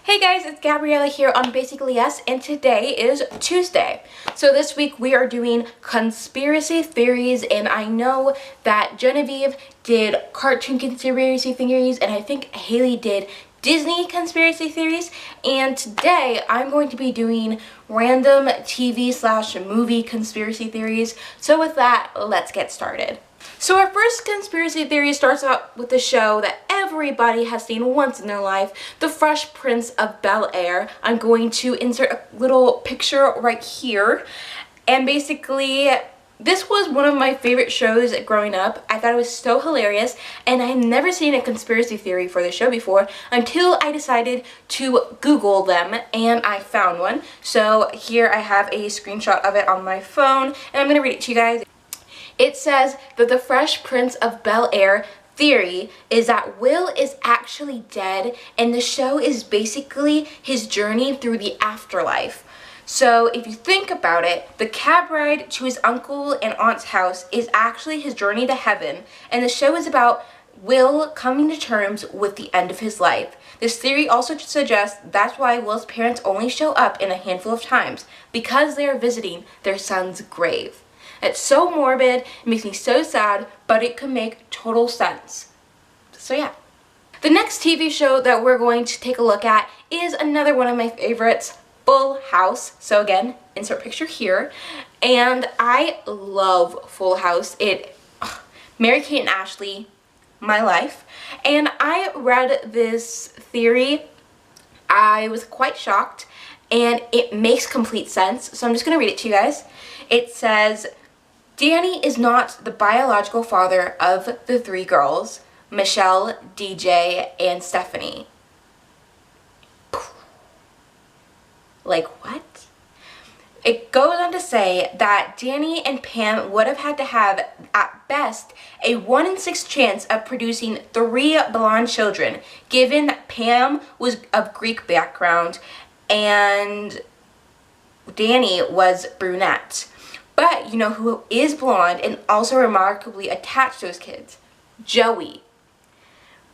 Hey guys, it's Gabriella here on BasicallyUs, and today is Tuesday. So this week we are doing conspiracy theories, and I know that Genevieve did cartoon conspiracy theories, and I think Haley did Disney conspiracy theories, and today I'm going to be doing random TV/movie conspiracy theories. So with that, let's get started. So our first conspiracy theory starts out with a show that everybody has seen once in their life, The Fresh Prince of Bel-Air. I'm going to insert a little picture right here. And basically, this was one of my favorite shows growing up. I thought it was so hilarious, and I had never seen a conspiracy theory for the show before until I decided to Google them, and I found one. So here I have a screenshot of it on my phone, and I'm going to read it to you guys. It says that the Fresh Prince of Bel-Air theory is that Will is actually dead, and the show is basically his journey through the afterlife. So if you think about it, the cab ride to his uncle and aunt's house is actually his journey to heaven, and the show is about Will coming to terms with the end of his life. This theory also suggests that's why Will's parents only show up in a handful of times, because they are visiting their son's grave. It's so morbid, it makes me so sad, but it could make total sense. So yeah. The next TV show that we're going to take a look at is another one of my favorites, Full House. So again, insert picture here. And I love Full House. Mary-Kate and Ashley, my life. And I read this theory. I was quite shocked, and it makes complete sense. So I'm just going to read it to you guys. It says, Danny is not the biological father of the three girls, Michelle, DJ, and Stephanie. Like, what? It goes on to say that Danny and Pam would have had to have, at best, a 1 in 6 chance of producing 3 blonde children, given that Pam was of Greek background and Danny was brunette. But you know who is blonde and also remarkably attached to his kids? Joey.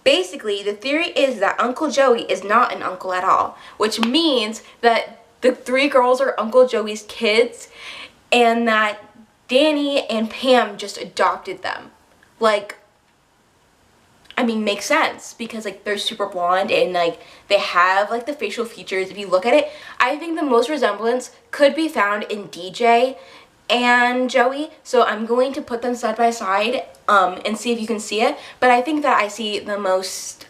Basically, the theory is that Uncle Joey is not an uncle at all, which means that the 3 girls are Uncle Joey's kids and that Danny and Pam just adopted them. Like, I mean, makes sense because like they're super blonde and like they have like the facial features. If you look at it, I think the most resemblance could be found in DJ and Joey, so I'm going to put them side by side and see if you can see it, but I think that I see the most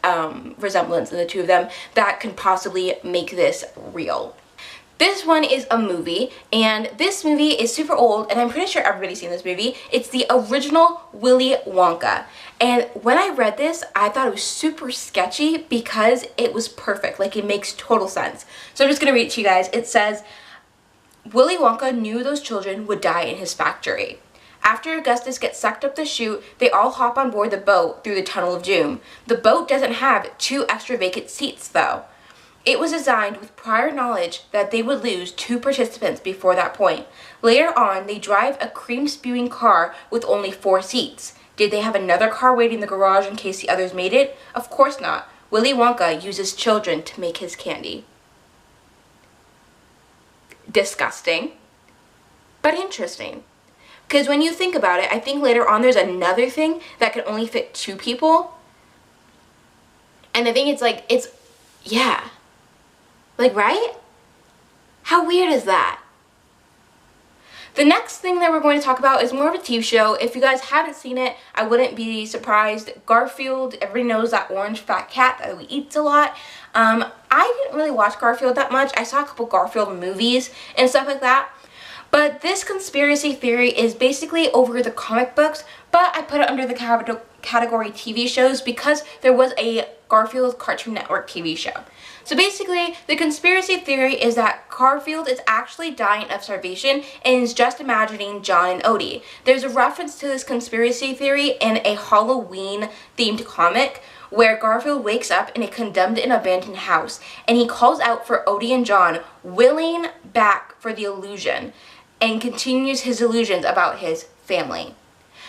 resemblance in the two of them that can possibly make this real. This one is a movie, and this movie is super old, and I'm pretty sure everybody's seen this movie. It's the original Willy Wonka, and when I read this, I thought it was super sketchy because it was perfect, like it makes total sense. So I'm just going to read it to you guys. It says, Willy Wonka knew those children would die in his factory. After Augustus gets sucked up the chute, they all hop on board the boat through the Tunnel of Doom. The boat doesn't have 2 extra vacant seats, though. It was designed with prior knowledge that they would lose 2 participants before that point. Later on, they drive a cream-spewing car with only 4 seats. Did they have another car waiting in the garage in case the others made it? Of course not. Willy Wonka uses children to make his candy. Disgusting, but interesting. Because when you think about it, I think later on there's another thing that can only fit 2 people. And I think yeah. Like, right? How weird is that? The next thing that we're going to talk about is more of a TV show. If you guys haven't seen it, I wouldn't be surprised. Garfield, everybody knows that orange fat cat that eats a lot. I didn't really watch Garfield that much. I saw a couple Garfield movies and stuff like that. But this conspiracy theory is basically over the comic books, but I put it under the category TV shows because there was a Garfield Cartoon Network TV show. So basically, the conspiracy theory is that Garfield is actually dying of starvation and is just imagining John and Odie. There's a reference to this conspiracy theory in a Halloween-themed comic where Garfield wakes up in a condemned and abandoned house, and he calls out for Odie and John, willing back for the illusion, and continues his illusions about his family.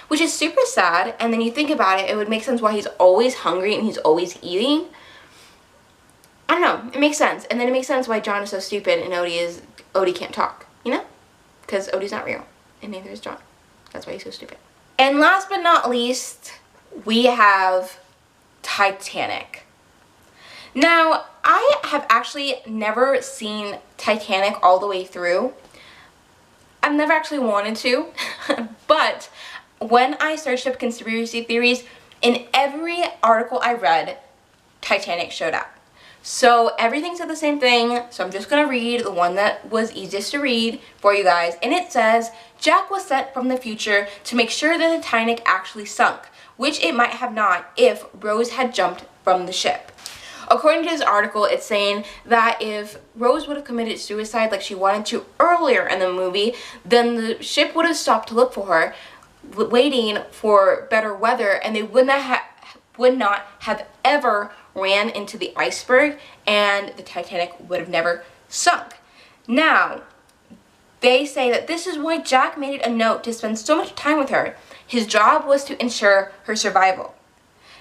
Which is super sad, and then you think about it, it would make sense why he's always hungry and he's always eating. I don't know, it makes sense. And then it makes sense why John is so stupid and Odie can't talk, you know? Because Odie's not real, and neither is John. That's why he's so stupid. And last but not least, we have Titanic. Now, I have actually never seen Titanic all the way through. I've never actually wanted to, but when I searched up conspiracy theories, in every article I read, Titanic showed up. So everything said the same thing, so I'm just going to read the one that was easiest to read for you guys. And it says, Jack was sent from the future to make sure that the Titanic actually sunk, which it might have not if Rose had jumped from the ship. According to this article, it's saying that if Rose would have committed suicide like she wanted to earlier in the movie, then the ship would have stopped to look for her, waiting for better weather, and they would not have ever ran into the iceberg, and the Titanic would have never sunk. Now, they say that this is why Jack made it a note to spend so much time with her. His job was to ensure her survival.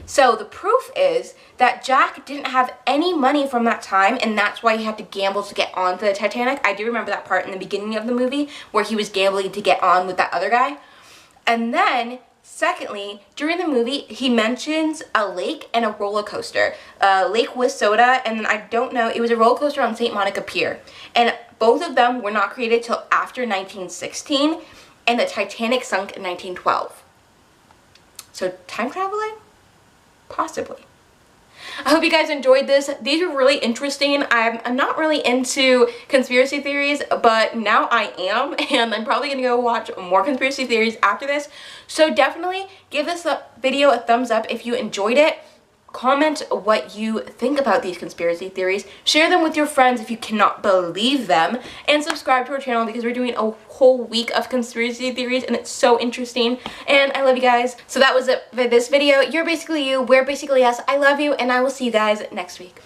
So the proof is that Jack didn't have any money from that time, and that's why he had to gamble to get onto the Titanic. I do remember that part in the beginning of the movie where he was gambling to get on with that other guy. And then, secondly, during the movie, he mentions a lake and a roller coaster. Lake with soda, and then I don't know, it was a roller coaster on St. Monica Pier. And both of them were not created till after 1916, and the Titanic sunk in 1912. So, time traveling? Possibly. I hope you guys enjoyed this. These were really interesting. I'm not really into conspiracy theories, but now I am, and I'm probably gonna go watch more conspiracy theories after this. So definitely give this video a thumbs up if you enjoyed it. Comment what you think about these conspiracy theories. Share them with your friends if you cannot believe them. And subscribe to our channel because we're doing a whole week of conspiracy theories and it's so interesting. And I love you guys. So that was it for this video. You're basically you. We're basically us. I love you and I will see you guys next week.